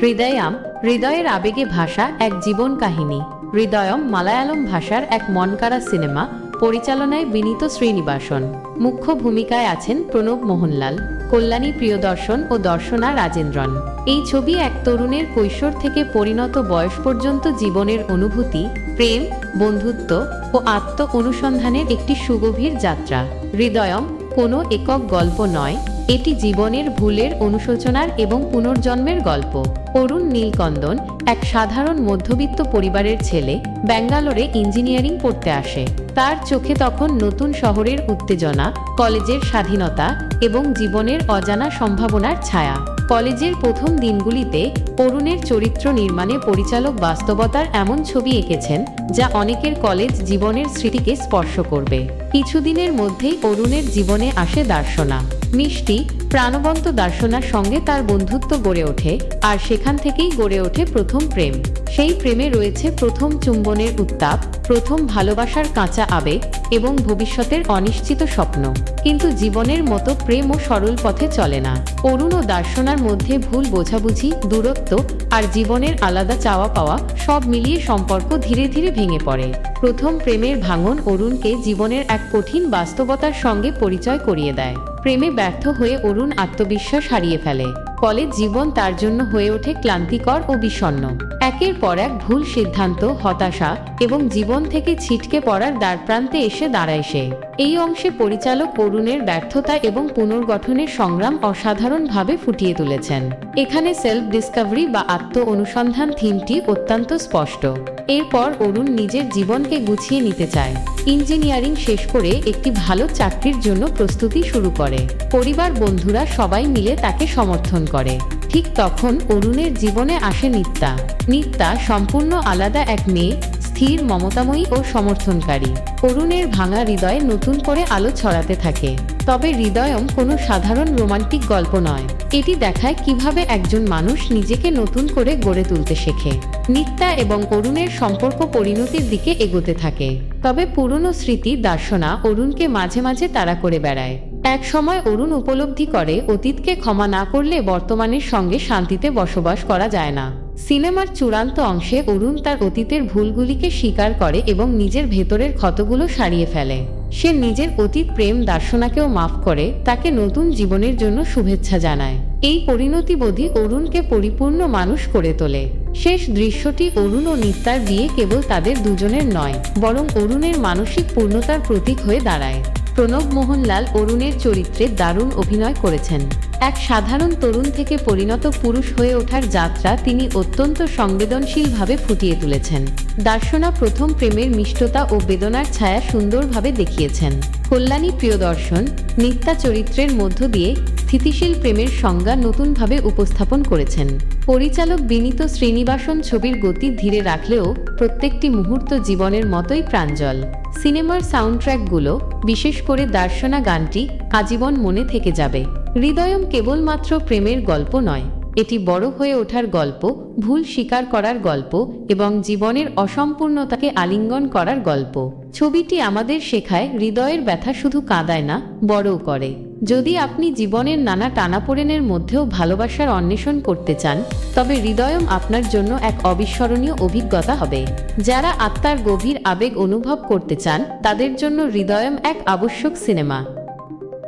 হৃদয়াম হৃদয়ের আবেগে ভাষা এক জীবন কাহিনী। হৃদয়ম মালায়ালম ভাষার এক মনকাড়া সিনেমা, পরিচালনায় বিনীত শ্রীনিবাসন। মুখ্য ভূমিকায় আছেন প্রণব মোহনলাল, কল্যাণী প্রিয়দর্শন ও দর্শনা রাজেন্দ্রন। এই ছবি এক তরুণের কৈশোর থেকে পরিণত বয়স পর্যন্ত জীবনের অনুভূতি, প্রেম, বন্ধুত্ব ও আত্ম অনুসন্ধানের একটি সুগভীর যাত্রা। হৃদয়ম কোনো একক গল্প নয়, এটি জীবনের ভুলের অনুশোচনার এবং পুনর্জন্মের গল্প। অরুণ নীলকন্দন এক সাধারণ মধ্যবিত্ত পরিবারের ছেলে, ব্যাঙ্গালোরে ইঞ্জিনিয়ারিং পড়তে আসে। তার চোখে তখন নতুন শহরের উত্তেজনা, কলেজের স্বাধীনতা এবং জীবনের অজানা সম্ভাবনার ছায়া। কলেজের প্রথম দিনগুলিতে অরুণের চরিত্র নির্মাণে পরিচালক বাস্তবতার এমন ছবি এঁকেছেন যা অনেকের কলেজ জীবনের স্মৃতিকে স্পর্শ করবে। কিছুদিনের মধ্যেই অরুণের জীবনে আসে দর্শনা। মিষ্টি, প্রাণবন্ত দর্শনার সঙ্গে তার বন্ধুত্ব গড়ে ওঠে, আর সেখান থেকেই গড়ে ওঠে প্রথম প্রেম। সেই প্রেমে রয়েছে প্রথম চুম্বনের উত্তাপ, প্রথম ভালোবাসার কাঁচা আবেগ এবং ভবিষ্যতের অনিশ্চিত স্বপ্ন। কিন্তু জীবনের মতো প্রেমও সরল পথে চলে না। অরুণ ও দর্শনার মধ্যে ভুল বোঝাবুঝি, দূরত্ব আর জীবনের আলাদা চাওয়া পাওয়া সব মিলিয়ে সম্পর্ক ধীরে ধীরে ভেঙে পড়ে। প্রথম প্রেমের ভাঙন অরুণকে জীবনের এক কঠিন বাস্তবতার সঙ্গে পরিচয় করিয়ে দেয়। প্রেমে ব্যর্থ হয়ে অরুণ আত্মবিশ্বাস হারিয়ে ফেলে। কলেজ জীবন তার জন্য হয়ে ওঠে ক্লান্তিকর ও বিষণ্ণ। একের পর এক ভুল সিদ্ধান্ত, হতাশা এবং জীবন থেকে ছিটকে পড়ার দ্বারপ্রান্তে এসে দাঁড়ায় সে। এই অংশে পরিচালক অরুণের ব্যর্থতা এবং পুনর্গঠনের সংগ্রাম অসাধারণভাবে ফুটিয়ে তুলেছেন। এখানে সেলফ ডিসকভারি বা আত্ম অনুসন্ধান থিমটি অত্যন্ত স্পষ্ট। এরপর অরুণ নিজের জীবনকে গুছিয়ে নিতে চায়। ইঞ্জিনিয়ারিং শেষ করে একটি ভালো চাকরির জন্য প্রস্তুতি শুরু করে। পরিবার, বন্ধুরা সবাই মিলে তাকে সমর্থন করে। ঠিক তখন অরুণের জীবনে আসে নিত্যা। নিত্যা সম্পূর্ণ আলাদা এক মেয়ে, স্থির, মমতাময়ী ও সমর্থনকারী। অরুণের ভাঙা হৃদয়ে নতুন করে আলো ছড়াতে থাকে। তবে হৃদয়ম কোনো সাধারণ রোমান্টিক গল্প নয়। এটি দেখায় কিভাবে একজন মানুষ নিজেকে নতুন করে গড়ে তুলতে শেখে। নিত্যা এবং অরুণের সম্পর্ক পরিণতির দিকে এগোতে থাকে। তবে পুরনো স্মৃতি, দর্শনা অরুণকে মাঝে মাঝে তাড়া করে বেড়ায়। এক সময় অরুণ উপলব্ধি করে অতীতকে ক্ষমা না করলে বর্তমানের সঙ্গে শান্তিতে বসবাস করা যায় না। সিনেমার চূড়ান্ত অংশে অরুণ তার অতীতের ভুলগুলিকে স্বীকার করে এবং নিজের ভেতরের ক্ষতগুলো সারিয়ে ফেলে। সে নিজের অতীত প্রেম দর্শনাকেও মাফ করে, তাকে নতুন জীবনের জন্য শুভেচ্ছা জানায়। এই পরিণতিবোধই অরুণকে পরিপূর্ণ মানুষ করে তোলে। শেষ দৃশ্যটি অরুণ ও নিত্যার বিয়ে কেবল তাদের দুজনের নয়, বরং অরুণের মানসিক পূর্ণতার প্রতীক হয়ে দাঁড়ায়। প্রণব মোহনলাল অরুণের চরিত্রে দারুণ অভিনয় করেছেন। এক সাধারণ তরুণ থেকে পরিণত পুরুষ হয়ে ওঠার যাত্রা তিনি অত্যন্ত সংবেদনশীলভাবে ফুটিয়ে তুলেছেন। দর্শনা প্রথম প্রেমের মিষ্টতা ও বেদনার ছায়া সুন্দরভাবে দেখিয়েছেন। কল্যাণী প্রিয়দর্শন নিত্যা চরিত্রের মধ্য দিয়ে স্থিতিশীল প্রেমের সংজ্ঞা নতুনভাবে উপস্থাপন করেছেন। পরিচালক বিনীত শ্রীনিবাসন ছবির গতি ধীরে রাখলেও প্রত্যেকটি মুহূর্ত জীবনের মতোই প্রাঞ্জল। সিনেমার সাউন্ডট্র্যাকগুলো, বিশেষ করে দর্শনা গানটি, আজীবন মনে থেকে যাবে। হৃদয়ম কেবলমাত্র প্রেমের গল্প নয়, এটি বড় হয়ে ওঠার গল্প, ভুল স্বীকার করার গল্প এবং জীবনের অসম্পূর্ণতাকে আলিঙ্গন করার গল্প। ছবিটি আমাদের শেখায় হৃদয়ের ব্যথা শুধু কাঁদায় না, বড়ও করে। যদি আপনি জীবনের নানা টানাপোড়েনের মধ্যেও ভালোবাসার অন্বেষণ করতে চান, তবে হৃদয়ম আপনার জন্য এক অবিস্মরণীয় অভিজ্ঞতা হবে। যারা আত্মার গভীর আবেগ অনুভব করতে চান, তাদের জন্য হৃদয়ম এক আবশ্যক সিনেমা।